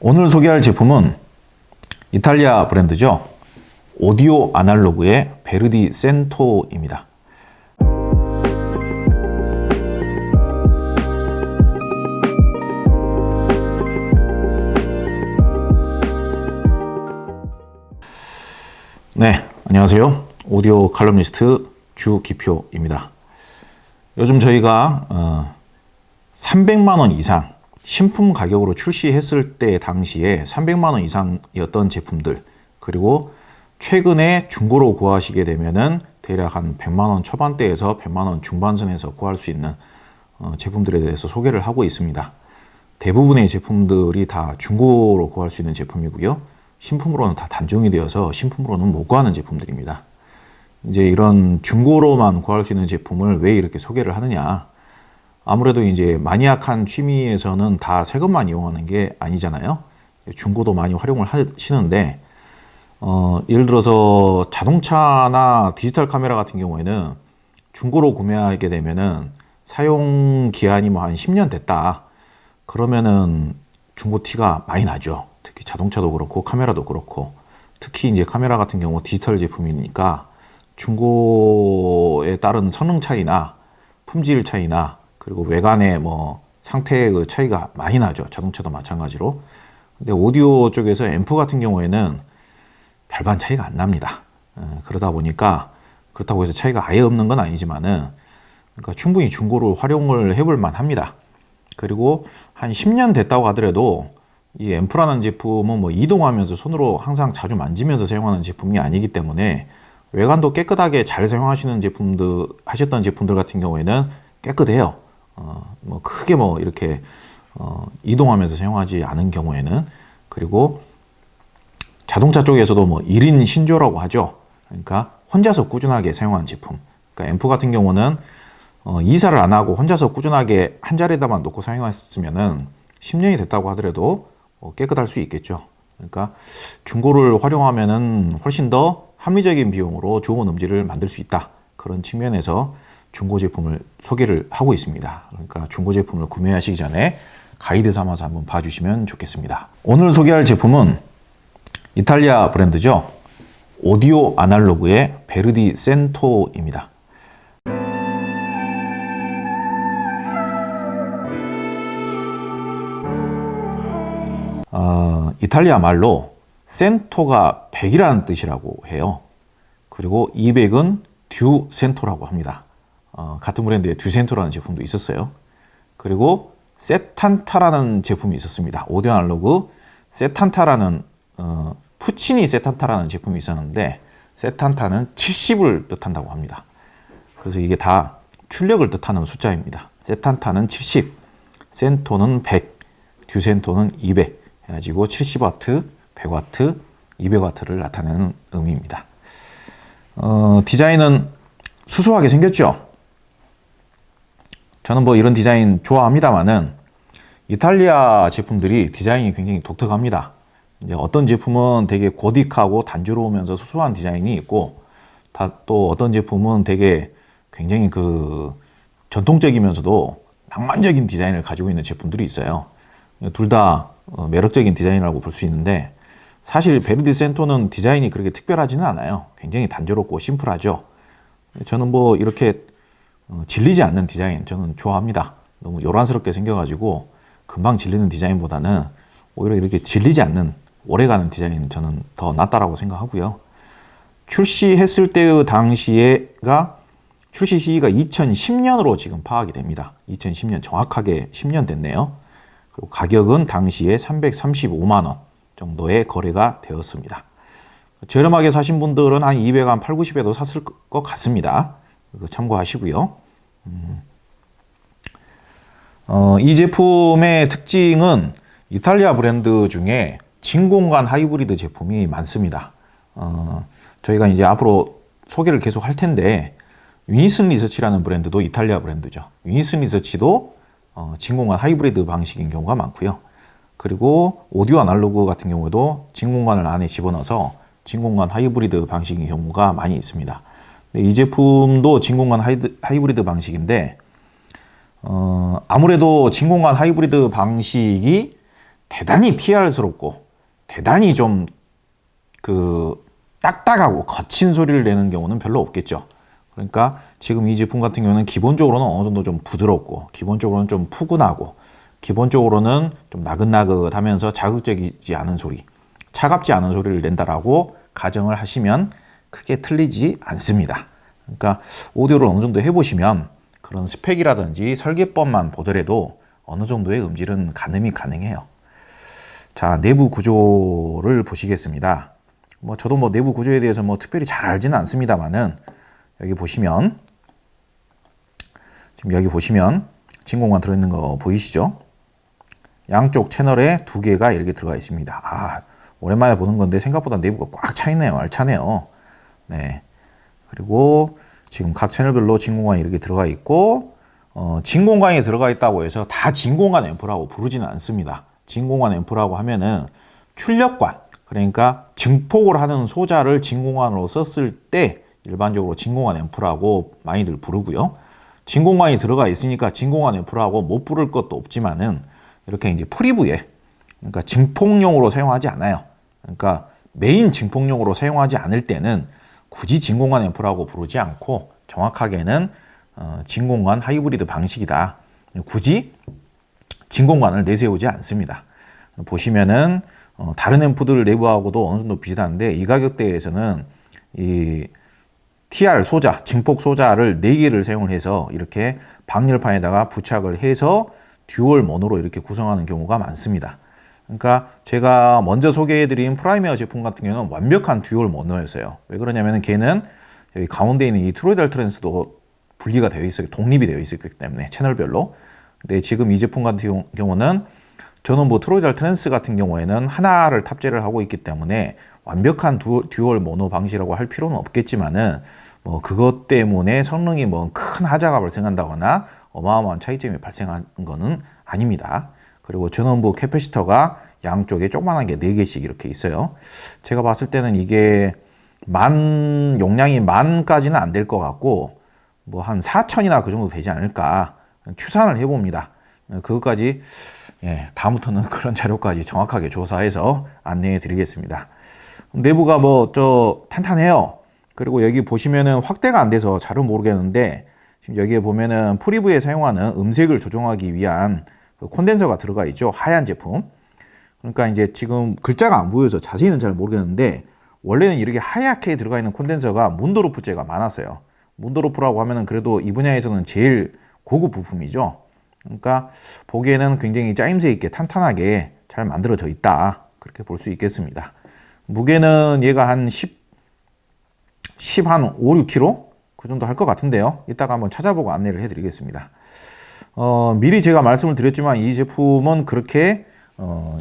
오늘 소개할 제품은 이탈리아 브랜드죠. 오디오 아날로그의 베르디 센토입니다. 네, 안녕하세요. 오디오 칼럼니스트 주기표입니다. 요즘 저희가 300만 원 이상 신품 가격으로 출시했을 때 당시에 300만 원 이상이었던 제품들, 그리고 최근에 중고로 구하시게 되면은 대략 한 100만 원 초반대에서 100만 원 중반선에서 구할 수 있는 제품들에 대해서 소개를 하고 있습니다. 대부분의 제품들이 다 중고로 구할 수 있는 제품이고요. 신품으로는 다 단종이 되어서 신품으로는 못 구하는 제품들입니다. 이제 이런 중고로만 구할 수 있는 제품을 왜 이렇게 소개를 하느냐? 아무래도 이제 마니악한 취미에서는 다 새 것만 이용하는 게 아니잖아요. 중고도 많이 활용을 하시는데, 예를 들어서 자동차나 디지털 카메라 같은 경우에는 중고로 구매하게 되면은 사용 기한이 뭐 한 10년 됐다. 그러면은 중고 티가 많이 나죠. 특히 자동차도 그렇고 카메라도 그렇고, 특히 이제 카메라 같은 경우 디지털 제품이니까 중고에 따른 성능 차이나 품질 차이나 그리고 외관의 뭐 상태의 그 차이가 많이 나죠. 자동차도 마찬가지로. 근데 오디오 쪽에서 앰프 같은 경우에는 별반 차이가 안 납니다. 그러다 보니까 그렇다고 해서 차이가 아예 없는 건 아니지만은, 그러니까 충분히 중고로 활용을 해볼 만합니다. 그리고 한 10년 됐다고 하더라도 이 앰프라는 제품은 뭐 이동하면서 손으로 항상 자주 만지면서 사용하는 제품이 아니기 때문에 외관도 깨끗하게 잘 사용하시는 하셨던 제품들 같은 경우에는 깨끗해요. 뭐 크게 뭐 이렇게 이동하면서 사용하지 않은 경우에는. 그리고 자동차 쪽에서도 뭐 1인 신조라고 하죠. 그러니까 혼자서 꾸준하게 사용하는 제품. 그러니까 앰프 같은 경우는 이사를 안 하고 혼자서 꾸준하게 한 자리에다만 놓고 사용했으면은 10년이 됐다고 하더라도 깨끗할 수 있겠죠. 그러니까 중고를 활용하면은 훨씬 더 합리적인 비용으로 좋은 음질을 만들 수 있다. 그런 측면에서 중고 제품을 소개를 하고 있습니다. 그러니까 중고 제품을 구매하시기 전에 가이드 삼아서 한번 봐주시면 좋겠습니다. 오늘 소개할 제품은 이탈리아 브랜드죠. 오디오 아날로그의 베르디 센토입니다. 이탈리아 말로 센토가 100이라는 뜻이라고 해요. 그리고 200은 듀 센토라고 합니다. 같은 브랜드의 듀센토라는 제품도 있었어요. 그리고 세탄타라는 제품이 있었습니다. 오디오 아날로그 세탄타라는 푸치니 세탄타라는 제품이 있었는데, 세탄타는 70을 뜻한다고 합니다. 그래서 이게 다 출력을 뜻하는 숫자입니다. 세탄타는 70, 센토는 100, 듀센토는 200 해가지고 70W, 100W, 200W를 나타내는 의미입니다. 디자인은 수수하게 생겼죠. 저는 뭐 이런 디자인 좋아합니다만은 이탈리아 제품들이 디자인이 굉장히 독특합니다. 이제 어떤 제품은 되게 고딕하고 단조로우면서 수수한 디자인이 있고, 또 어떤 제품은 되게 굉장히 그 전통적이면서도 낭만적인 디자인을 가지고 있는 제품들이 있어요. 둘 다 매력적인 디자인이라고 볼 수 있는데, 사실 베르디 센토는 디자인이 그렇게 특별하지는 않아요. 굉장히 단조롭고 심플하죠. 저는 뭐 이렇게 질리지 않는 디자인 저는 좋아합니다. 너무 요란스럽게 생겨가지고 금방 질리는 디자인보다는 오히려 이렇게 질리지 않는 오래가는 디자인 저는 더 낫다라고 생각하고요. 출시했을 때의 당시에가 출시 시기가 2010년으로 지금 파악이 됩니다. 2010년 정확하게 10년 됐네요. 그리고 가격은 당시에 335만 원 정도의 거래가 되었습니다. 저렴하게 사신 분들은 한 200, 한 8, 90에도 샀을 것 같습니다. 참고하시고요. 이 제품의 특징은 이탈리아 브랜드 중에 진공관 하이브리드 제품이 많습니다. 저희가 이제 앞으로 소개를 계속 할 텐데, 유니슨 리서치라는 브랜드도 이탈리아 브랜드죠. 유니슨 리서치도 진공관 하이브리드 방식인 경우가 많고요. 그리고 오디오 아날로그 같은 경우도 진공관을 안에 집어넣어서 진공관 하이브리드 방식인 경우가 많이 있습니다. 이 제품도 진공관 하이브리드 방식인데, 아무래도 진공관 하이브리드 방식이 대단히 TR스럽고 대단히 좀 딱딱하고 거친 소리를 내는 경우는 별로 없겠죠. 그러니까 지금 이 제품 같은 경우는 기본적으로는 어느 정도 좀 부드럽고, 기본적으로는 좀 푸근하고, 기본적으로는 좀 나긋나긋하면서 자극적이지 않은 소리, 차갑지 않은 소리를 낸다라고 가정을 하시면 크게 틀리지 않습니다. 그러니까 오디오를 어느 정도 해보시면 그런 스펙이라든지 설계법만 보더라도 어느 정도의 음질은 가늠이 가능해요. 자, 내부 구조를 보시겠습니다. 저도 내부 구조에 대해서 특별히 잘 알지는 않습니다만은, 여기 보시면, 지금 여기 보시면 진공관 들어있는 거 보이시죠? 양쪽 채널에 2개가 이렇게 들어가 있습니다. 아, 오랜만에 보는 건데 생각보다 내부가 꽉 차 있네요. 알차네요. 네. 그리고 지금 각 채널별로 진공관이 이렇게 들어가 있고, 진공관이 들어가 있다고 해서 다 진공관 앰프라고 부르지는 않습니다. 진공관 앰프라고 하면은 출력관, 그러니까 증폭을 하는 소자를 진공관으로 썼을 때 일반적으로 진공관 앰프라고 많이들 부르고요. 진공관이 들어가 있으니까 진공관 앰프라고 못 부를 것도 없지만은, 이렇게 이제 프리브에, 그러니까 증폭용으로 사용하지 않아요. 그러니까 메인 증폭용으로 사용하지 않을 때는 굳이 진공관 앰프라고 부르지 않고, 정확하게는 진공관 하이브리드 방식이다. 굳이 진공관을 내세우지 않습니다. 보시면은 다른 앰프들 내부하고도 어느 정도 비슷한데, 이 가격대에서는 이 TR 소자, 증폭 소자를 4개를 사용을 해서 이렇게 방열판에다가 부착을 해서 듀얼 모노로 이렇게 구성하는 경우가 많습니다. 그러니까 제가 먼저 소개해드린 프라이메어 제품 같은 경우는 완벽한 듀얼 모노였어요. 왜 그러냐면 걔는 여기 가운데 있는 이 트로이달 트랜스도 분리가 되어 있어요. 독립이 되어 있었기 때문에 채널별로. 근데 지금 이 제품 같은 경우는 저는 트로이달 트랜스 같은 경우에는 하나를 탑재를 하고 있기 때문에 완벽한 듀얼 모노 방식이라고 할 필요는 없겠지만은, 그것 때문에 성능이 큰 하자가 발생한다거나 어마어마한 차이점이 발생한 거는 아닙니다. 그리고 전원부 캐패시터가 양쪽에 조그만한 게 4개씩 이렇게 있어요. 제가 봤을 때는 이게 용량이 10,000까지는 안 될 것 같고, 한 4,000이나 그 정도 되지 않을까 추산을 해봅니다. 그것까지, 다음부터는 그런 자료까지 정확하게 조사해서 안내해 드리겠습니다. 내부가 탄탄해요. 그리고 여기 보시면은 확대가 안 돼서 잘은 모르겠는데, 지금 여기에 보면은 프리브에 사용하는 음색을 조정하기 위한 콘덴서가 들어가 있죠. 하얀 제품. 그러니까 이제 지금 글자가 안 보여서 자세히는 잘 모르겠는데, 원래는 이렇게 하얗게 들어가 있는 콘덴서가 문도르프제가 많았어요. 문도르프라고 하면은 그래도 이 분야에서는 제일 고급 부품이죠. 그러니까 보기에는 굉장히 짜임새 있게 탄탄하게 잘 만들어져 있다, 그렇게 볼 수 있겠습니다. 무게는 얘가 한 5, 6kg? 그 정도 할 것 같은데요. 이따가 한번 찾아보고 안내를 해드리겠습니다. 미리 제가 말씀을 드렸지만 이 제품은 그렇게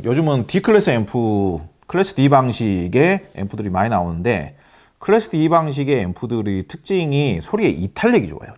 요즘은 D클래스 앰프, 클래스 D 방식의 앰프들이 많이 나오는데, 클래스 D 방식의 앰프들의 특징이 소리의 이탈력이 좋아요.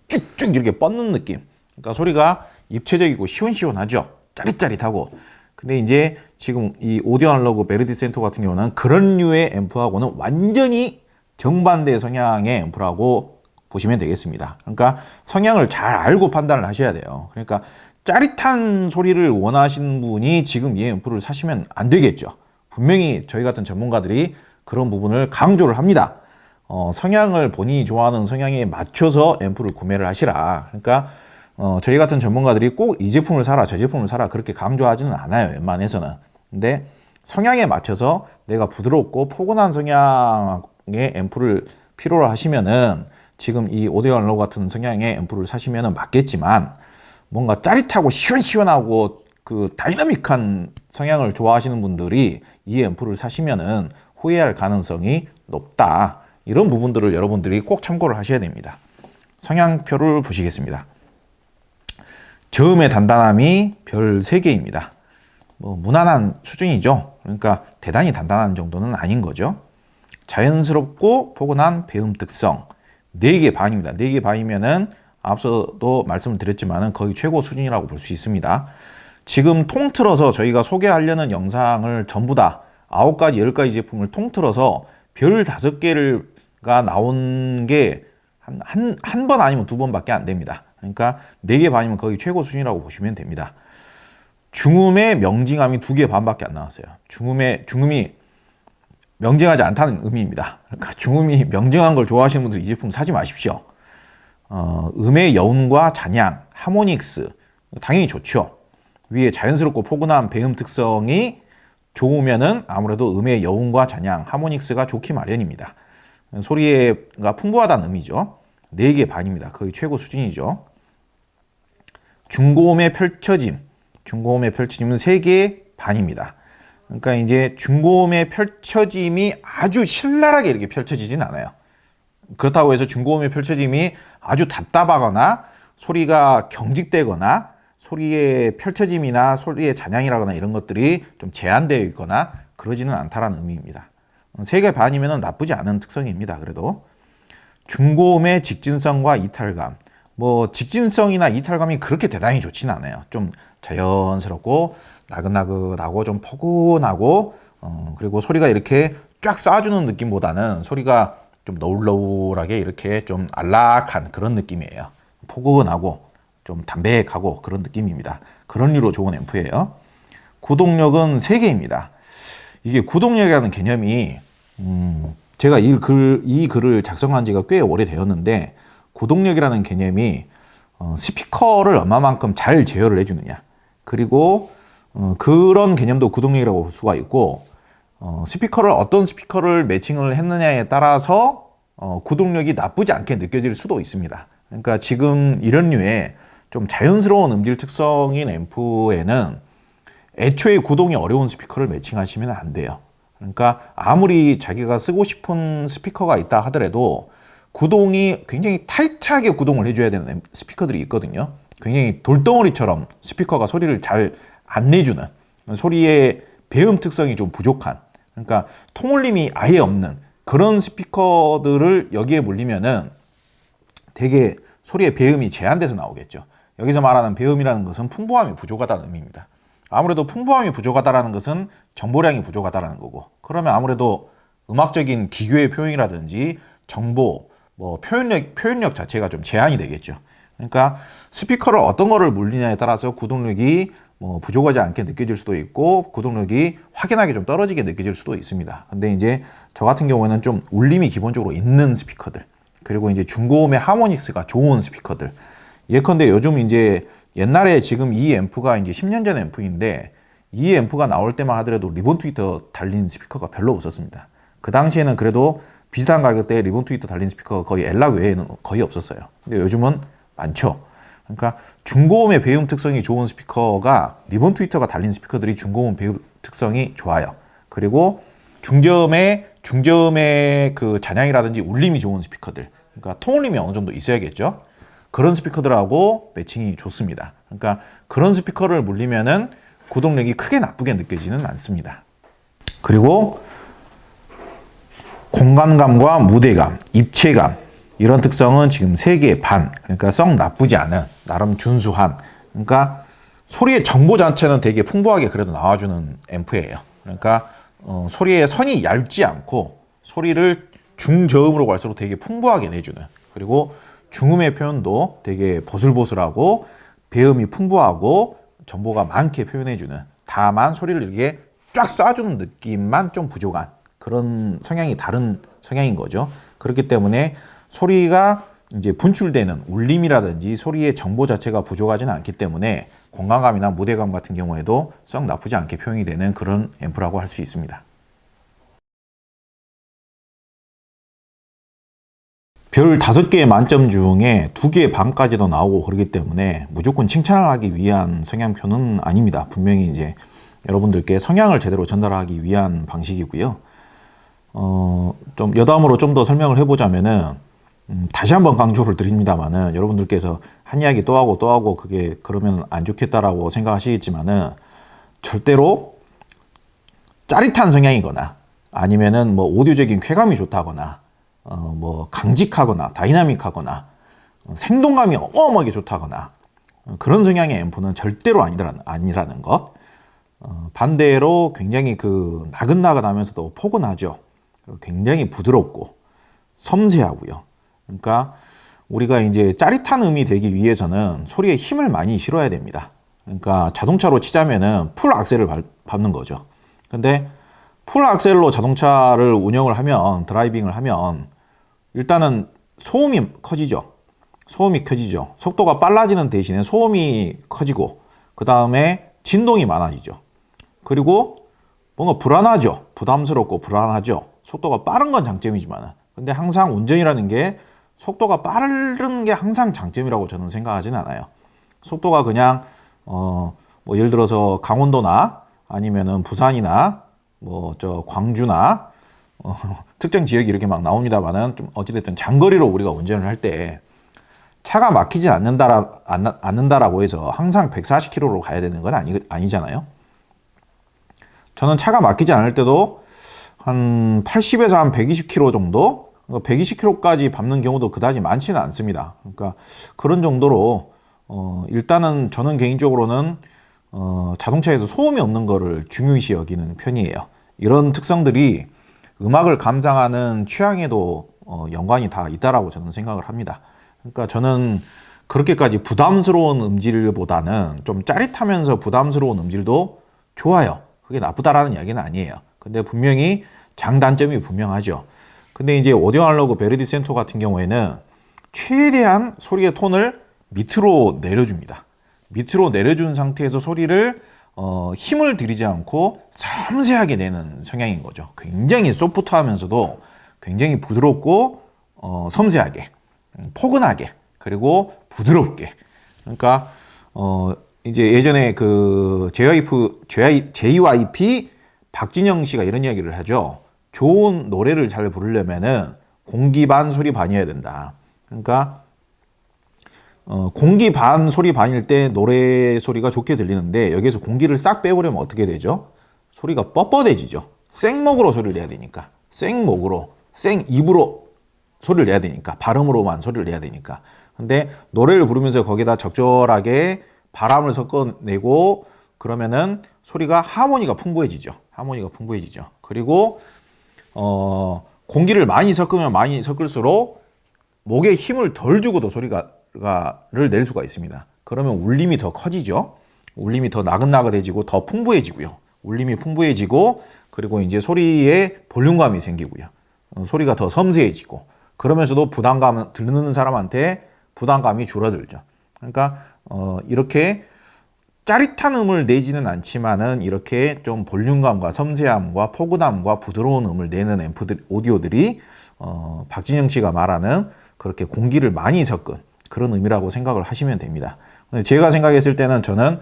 쭉쭉쭉 이렇게 뻗는 느낌. 그러니까 소리가 입체적이고 시원시원하죠. 짜릿짜릿하고. 근데 이제 지금 이 오디오 아날로그 베르디 센터 같은 경우는 그런 류의 앰프하고는 완전히 정반대 성향의 앰프라고 보시면 되겠습니다. 그러니까 성향을 잘 알고 판단을 하셔야 돼요. 그러니까 짜릿한 소리를 원하시는 분이 지금 이 앰프를 사시면 안 되겠죠. 분명히 저희 같은 전문가들이 그런 부분을 강조를 합니다. 성향을 본인이 좋아하는 성향에 맞춰서 앰프를 구매를 하시라. 그러니까 저희 같은 전문가들이 꼭 이 제품을 사라, 저 제품을 사라 그렇게 강조하지는 않아요. 웬만해서는. 근데 성향에 맞춰서 내가 부드럽고 포근한 성향의 앰프를 필요로 하시면은 지금 이 오디오 아날로그 같은 성향의 앰프를 사시면은 맞겠지만, 뭔가 짜릿하고 시원시원하고 그 다이나믹한 성향을 좋아하시는 분들이 이 앰프를 사시면은 후회할 가능성이 높다. 이런 부분들을 여러분들이 꼭 참고를 하셔야 됩니다. 성향표를 보시겠습니다. 저음의 단단함이 별 3개입니다. 무난한 수준이죠. 그러니까 대단히 단단한 정도는 아닌 거죠. 자연스럽고 포근한 배음 특성 4개 반입니다. 4개 반이면은 앞서도 말씀을 드렸지만은 거의 최고 수준이라고 볼 수 있습니다. 지금 통틀어서 저희가 소개하려는 영상을 전부 다 9가지, 10가지 제품을 통틀어서 별 5개가 나온 게 한 번 아니면 2번밖에 안 됩니다. 그러니까 4개 반이면 거의 최고 수준이라고 보시면 됩니다. 중음의 명징함이 2개 반밖에 안 나왔어요. 중음이 명징하지 않다는 의미입니다. 그러니까 중음이 명징한 걸 좋아하시는 분들 이 제품 사지 마십시오. 음의 여운과 잔향, 하모닉스 당연히 좋죠. 위에 자연스럽고 포근한 배음 특성이 좋으면은 아무래도 음의 여운과 잔향, 하모닉스가 좋기 마련입니다. 소리가 풍부하다는 의미죠. 4개 반입니다. 거의 최고 수준이죠. 중고음의 펼쳐짐은 3개 반입니다. 그러니까 이제 중고음의 펼쳐짐이 아주 신랄하게 이렇게 펼쳐지진 않아요. 그렇다고 해서 중고음의 펼쳐짐이 아주 답답하거나 소리가 경직되거나 소리의 펼쳐짐이나 소리의 잔향이라거나 이런 것들이 좀 제한되어 있거나 그러지는 않다라는 의미입니다. 3개 반이면 나쁘지 않은 특성입니다. 그래도 중고음의 직진성과 이탈감, 뭐 직진성이나 이탈감이 그렇게 대단히 좋지는 않아요. 좀 자연스럽고 나긋나긋하고 좀 포근하고 그리고 소리가 이렇게 쫙 쏴주는 느낌보다는 소리가 좀 너울너울하게 이렇게 좀 안락한 그런 느낌이에요. 포근하고 좀 담백하고 그런 느낌입니다. 그런 류로 좋은 앰프예요. 구동력은 3개입니다. 이게 구동력이라는 개념이 제가 이 글을 작성한 지가 꽤 오래되었는데 구동력이라는 개념이 스피커를 얼마만큼 잘 제어를 해주느냐, 그리고 그런 개념도 구동력이라고 볼 수가 있고, 어떤 스피커를 매칭을 했느냐에 따라서 구동력이 나쁘지 않게 느껴질 수도 있습니다. 그러니까 지금 이런 류의 좀 자연스러운 음질 특성인 앰프에는 애초에 구동이 어려운 스피커를 매칭하시면 안 돼요. 그러니까 아무리 자기가 쓰고 싶은 스피커가 있다 하더라도 구동이 굉장히 타이트하게 구동을 해줘야 되는 스피커들이 있거든요. 굉장히 돌덩어리처럼 스피커가 소리를 잘 안 내주는, 소리의 배음 특성이 좀 부족한, 그러니까 통울림이 아예 없는 그런 스피커들을 여기에 물리면은 되게 소리의 배음이 제한돼서 나오겠죠. 여기서 말하는 배음이라는 것은 풍부함이 부족하다는 의미입니다. 아무래도 풍부함이 부족하다는 것은 정보량이 부족하다는 거고, 그러면 아무래도 음악적인 기교의 표현이라든지 정보, 뭐 표현력 자체가 좀 제한이 되겠죠. 그러니까 스피커를 어떤 거를 물리냐에 따라서 구동력이 뭐 부족하지 않게 느껴질 수도 있고 구동력이 확연하게 좀 떨어지게 느껴질 수도 있습니다. 근데 이제 저 같은 경우에는 좀 울림이 기본적으로 있는 스피커들, 그리고 이제 중고음의 하모닉스가 좋은 스피커들, 예컨대 요즘 이제 옛날에 지금 이 앰프가 이제 10년 전 앰프인데 이 앰프가 나올 때만 하더라도 리본 트위터 달린 스피커가 별로 없었습니다. 그 당시에는 그래도 비슷한 가격대에 리본 트위터 달린 스피커가 거의 엘락 외에는 거의 없었어요. 근데 요즘은 많죠. 그러니까 중고음의 배음 특성이 좋은 스피커가 리본 트위터가 달린 스피커들이 중고음 배음 특성이 좋아요. 그리고 중저음의 그 잔향이라든지 울림이 좋은 스피커들, 그러니까 통울림이 어느 정도 있어야겠죠. 그런 스피커들하고 매칭이 좋습니다. 그러니까 그런 스피커를 물리면은 구동력이 크게 나쁘게 느껴지는 않습니다. 그리고 공간감과 무대감, 입체감, 이런 특성은 지금 3개 반, 그러니까 썩 나쁘지 않은, 나름 준수한, 그러니까 소리의 정보 자체는 되게 풍부하게 그래도 나와주는 앰프예요. 그러니까 소리의 선이 얇지 않고 소리를 중저음으로 갈수록 되게 풍부하게 내주는, 그리고 중음의 표현도 되게 보슬보슬하고 배음이 풍부하고 정보가 많게 표현해주는, 다만 소리를 이렇게 쫙 쏴주는 느낌만 좀 부족한 그런 성향이 다른 성향인 거죠. 그렇기 때문에 소리가 이제 분출되는 울림이라든지 소리의 정보 자체가 부족하지는 않기 때문에 공간감이나 무대감 같은 경우에도 썩 나쁘지 않게 표현이 되는 그런 앰프라고 할 수 있습니다. 별 5개의 만점 중에 2개 반까지도 나오고 그러기 때문에 무조건 칭찬하기 위한 성향표는 아닙니다. 분명히 이제 여러분들께 성향을 제대로 전달하기 위한 방식이고요. 좀 여담으로 좀 더 설명을 해보자면은 다시 한번 강조를 드립니다만은 여러분들께서 한 이야기 또 하고 또 하고 그게 그러면 안 좋겠다라고 생각하시겠지만은 절대로 짜릿한 성향이거나 아니면은 뭐 오디오적인 쾌감이 좋다거나 뭐 강직하거나 다이나믹하거나 생동감이 어마어마하게 좋다거나 그런 성향의 앰프는 절대로 아니라는 것. 반대로 굉장히 그 나긋나긋하면서도 포근하죠. 굉장히 부드럽고 섬세하고요. 그러니까 우리가 이제 짜릿한 음이 되기 위해서는 소리에 힘을 많이 실어야 됩니다. 그러니까 자동차로 치자면은 풀 악셀을 밟는 거죠. 근데 풀 악셀로 자동차를 운영을 하면, 드라이빙을 하면 일단은 소음이 커지죠. 소음이 커지죠. 속도가 빨라지는 대신에 소음이 커지고, 그 다음에 진동이 많아지죠. 그리고 뭔가 불안하죠. 부담스럽고 불안하죠. 속도가 빠른 건 장점이지만, 근데 항상 운전이라는 게 속도가 빠른 게 항상 장점이라고 저는 생각하진 않아요. 속도가 그냥 뭐 예를 들어서 강원도나 아니면은 부산이나 뭐 저 광주나 특정 지역이 이렇게 막 나옵니다만은, 좀 어찌됐든 장거리로 우리가 운전을 할 때 차가 막히지 않는다라고 해서 항상 140km로 가야 되는 건 아니잖아요. 저는 차가 막히지 않을 때도 한 80에서 한 120km 정도, 120km까지 밟는 경우도 그다지 많지는 않습니다. 그러니까 그런 정도로 일단은 저는 개인적으로는 자동차에서 소음이 없는 거를 중요시 여기는 편이에요. 이런 특성들이 음악을 감상하는 취향에도 연관이 다 있다라고 저는 생각을 합니다. 그러니까 저는 그렇게까지 부담스러운 음질보다는 좀 짜릿하면서 부담스러운 음질도 좋아요. 그게 나쁘다라는 이야기는 아니에요. 근데 분명히 장단점이 분명하죠. 근데 이제 오디오 아날로그 베르디 센토 같은 경우에는 최대한 소리의 톤을 밑으로 내려줍니다. 밑으로 내려준 상태에서 소리를 힘을 들이지 않고 섬세하게 내는 성향인 거죠. 굉장히 소프트하면서도 굉장히 부드럽고 섬세하게, 포근하게, 그리고 부드럽게. 그러니까 이제 예전에 그 JYP 박진영 씨가 이런 이야기를 하죠. 좋은 노래를 잘 부르려면은 공기 반 소리 반이어야 된다. 그러니까 공기 반 소리 반일 때 노래 소리가 좋게 들리는데, 여기에서 공기를 싹 빼버리면 어떻게 되죠? 소리가 뻣뻣해지죠. 생목으로 소리를 내야 되니까, 생목으로, 생입으로 소리를 내야 되니까, 발음으로만 소리를 내야 되니까. 근데 노래를 부르면서 거기다 적절하게 바람을 섞어내고 그러면은 소리가 하모니가 풍부해지죠. 하모니가 풍부해지죠. 그리고 공기를 많이 섞으면 많이 섞을수록 목에 힘을 덜 주고도 소리를 낼 수가 있습니다. 그러면 울림이 더 커지죠. 울림이 더 나긋나긋해지고 더 풍부해지고요. 울림이 풍부해지고, 그리고 이제 소리에 볼륨감이 생기고요. 소리가 더 섬세해지고, 그러면서도 부담감, 듣는 사람한테 부담감이 줄어들죠. 그러니까 이렇게 짜릿한 음을 내지는 않지만은 이렇게 좀 볼륨감과 섬세함과 포근함과 부드러운 음을 내는 오디오들이 박진영 씨가 말하는 그렇게 공기를 많이 섞은 그런 의미라고 생각을 하시면 됩니다. 제가 생각했을 때는 저는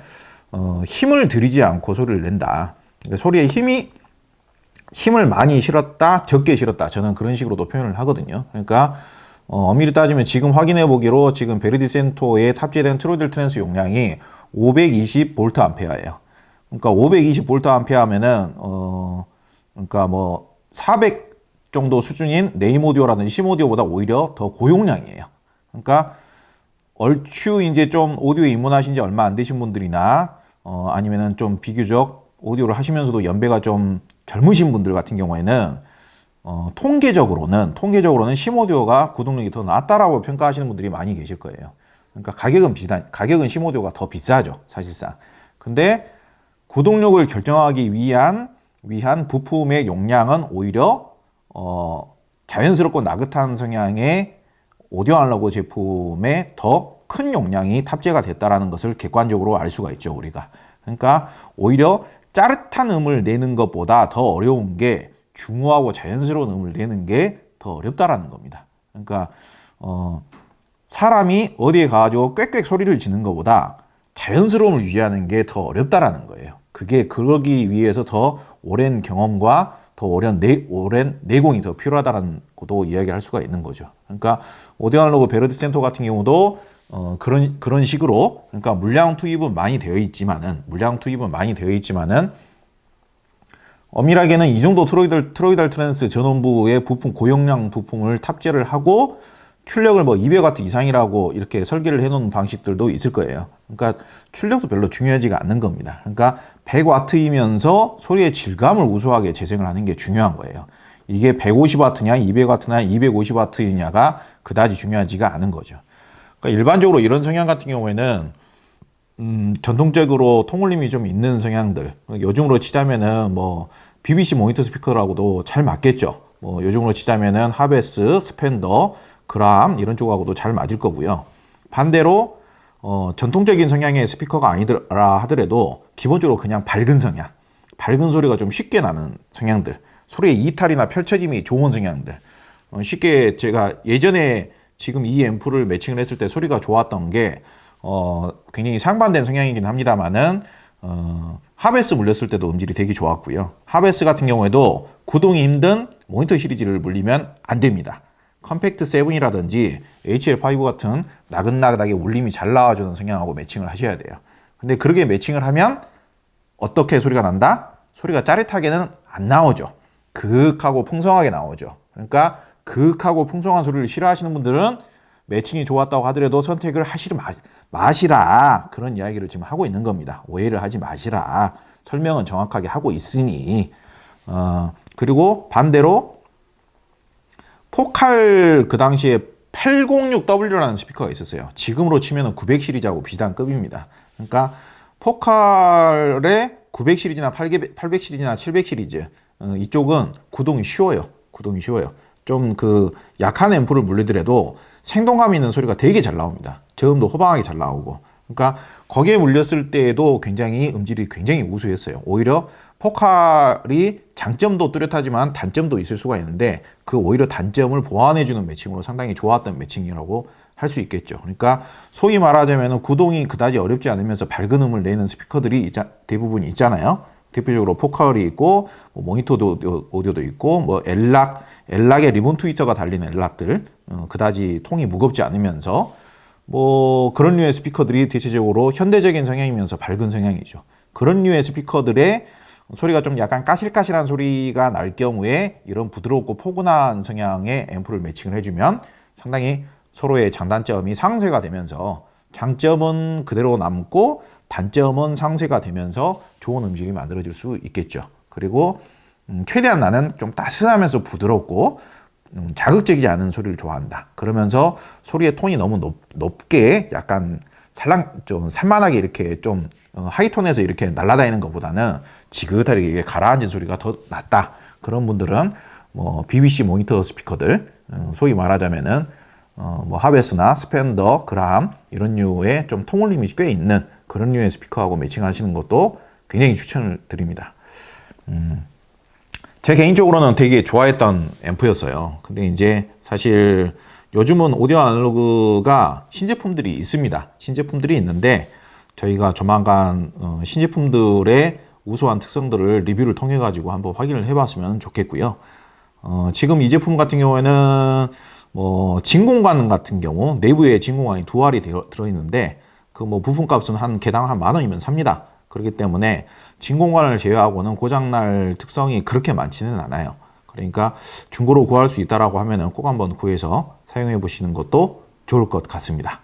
힘을 들이지 않고 소리를 낸다. 그러니까 소리에 힘을 많이 실었다, 적게 실었다. 저는 그런 식으로도 표현을 하거든요. 그러니까 엄밀히 따지면 지금 확인해 보기로 지금 베르디 센토에 탑재된 트로이드 트랜스 용량이 520V 암페어예요. 그러니까 520V 암페어 하면은 그러니까 뭐 400 정도 수준인 네임 오디오라든지 심 오디오보다 오히려 더 고용량이에요. 그러니까 얼추 이제 좀 오디오에 입문하신 지 얼마 안 되신 분들이나 아니면은 좀 비교적 오디오를 하시면서도 연배가 좀 젊으신 분들 같은 경우에는 통계적으로는 심 오디오가 구동력이 더 낫다라고 평가하시는 분들이 많이 계실 거예요. 그러니까 가격은 심 오디오가 더 비싸죠, 사실상. 근데 구동력을 결정하기 위한 부품의 용량은 오히려 자연스럽고 나긋한 성향의 오디오 아날로그 제품에 더 큰 용량이 탑재가 됐다라는 것을 객관적으로 알 수가 있죠, 우리가. 그러니까 오히려 짜릿한 음을 내는 것보다 더 어려운 게 중후하고 자연스러운 음을 내는 게 더 어렵다라는 겁니다. 그러니까 사람이 어디에 가가지고 꽥꽥 소리를 지는 것보다 자연스러움을 유지하는 게 더 어렵다라는 거예요. 그러기 위해서 더 오랜 경험과 더 오랜 내공이 더 필요하다는 것도 이야기할 수가 있는 거죠. 그러니까 오디오 아날로그 베르디 센토 같은 경우도 그런 식으로, 그러니까 물량 투입은 많이 되어 있지만은 엄밀하게는 이 정도 트로이달 트랜스 전원부의 부품, 고용량 부품을 탑재를 하고 출력을 뭐 200W 이상이라고 이렇게 설계를 해놓은 방식들도 있을 거예요. 그러니까 출력도 별로 중요하지가 않는 겁니다. 그러니까 100W이면서 소리의 질감을 우수하게 재생을 하는 게 중요한 거예요. 이게 150W냐, 200W냐, 250W냐가 그다지 중요하지가 않은 거죠. 그러니까 일반적으로 이런 성향 같은 경우에는 전통적으로 통울림이 좀 있는 성향들, 요즘으로 치자면은 뭐 BBC 모니터 스피커라고도 잘 맞겠죠. 뭐 요즘으로 치자면은 하베스, 스펜더, 그람 이런 쪽하고도 잘 맞을 거고요. 반대로 전통적인 성향의 스피커가 아니더라 하더라도 기본적으로 그냥 밝은 성향, 밝은 소리가 좀 쉽게 나는 성향들, 소리의 이탈이나 펼쳐짐이 좋은 성향들. 쉽게 제가 예전에 지금 이 앰프를 매칭을 했을 때 소리가 좋았던 게 굉장히 상반된 성향이긴 합니다만은 하베스 물렸을 때도 음질이 되게 좋았고요. 하베스 같은 경우에도 구동이 힘든 모니터 시리즈를 물리면 안 됩니다. 컴팩트 7이라든지 HL5 같은 나긋나긋하게 울림이 잘 나와주는 성향하고 매칭을 하셔야 돼요. 근데 그렇게 매칭을 하면 어떻게 소리가 난다? 소리가 짜릿하게는 안 나오죠. 그윽하고 풍성하게 나오죠. 그러니까 그윽하고 풍성한 소리를 싫어하시는 분들은 매칭이 좋았다고 하더라도 선택을 하시지 마시라. 그런 이야기를 지금 하고 있는 겁니다. 오해를 하지 마시라. 설명은 정확하게 하고 있으니. 그리고 반대로 포칼 그 당시에 806W라는 스피커가 있었어요. 지금으로 치면 900 시리즈하고 비슷한 급입니다. 그러니까 포칼의 900 시리즈나 800 시리즈나 700 시리즈 이쪽은 구동이 쉬워요. 구동이 쉬워요. 좀 그 약한 앰프를 물리더라도 생동감 있는 소리가 되게 잘 나옵니다. 저음도 호방하게 잘 나오고. 그러니까 거기에 물렸을 때에도 굉장히 음질이 굉장히 우수했어요. 오히려 포칼이 장점도 뚜렷하지만 단점도 있을 수가 있는데 그 오히려 단점을 보완해주는 매칭으로 상당히 좋았던 매칭이라고 할 수 있겠죠. 그러니까 소위 말하자면 구동이 그다지 어렵지 않으면서 밝은 음을 내는 스피커들이 대부분 있잖아요. 대표적으로 포칼이 있고 뭐 모니터 오디오도 있고 뭐 엘락의 리본 트위터가 달린 엘락들 그다지 통이 무겁지 않으면서 뭐 그런 류의 스피커들이 대체적으로 현대적인 성향이면서 밝은 성향이죠. 그런 류의 스피커들의 소리가 좀 약간 까실까실한 소리가 날 경우에 이런 부드럽고 포근한 성향의 앰프를 매칭을 해주면 상당히 서로의 장단점이 상쇄가 되면서 장점은 그대로 남고 단점은 상쇄가 되면서 좋은 음질이 만들어질 수 있겠죠. 그리고 최대한 나는 좀 따스하면서 부드럽고 자극적이지 않은 소리를 좋아한다. 그러면서 소리의 톤이 너무 높게 약간 좀 산만하게 이렇게 좀 하이톤에서 이렇게 날아다니는 것보다는 지긋하게 가라앉은 소리가 더 낫다. 그런 분들은 뭐 BBC 모니터 스피커들 소위 말하자면은 뭐 하베스나 스펜더, 그람 이런 류의 좀 통울림이 꽤 있는 그런 류의 스피커하고 매칭하시는 것도 굉장히 추천을 드립니다. 제 개인적으로는 되게 좋아했던 앰프였어요. 근데 이제 사실 요즘은 오디오 아날로그가 신제품들이 있습니다. 신제품들이 있는데 저희가 조만간 신제품들의 우수한 특성들을 리뷰를 통해 가지고 한번 확인을 해봤으면 좋겠고요. 지금 이 제품 같은 경우에는 뭐 진공관 같은 경우 내부에 진공관이 두 알이 들어있는데 그 뭐 부품값은 한 개당 한 10,000원이면 삽니다. 그렇기 때문에 진공관을 제외하고는 고장날 특성이 그렇게 많지는 않아요. 그러니까 중고로 구할 수 있다라고 하면은 꼭 한번 구해서 사용해 보시는 것도 좋을 것 같습니다.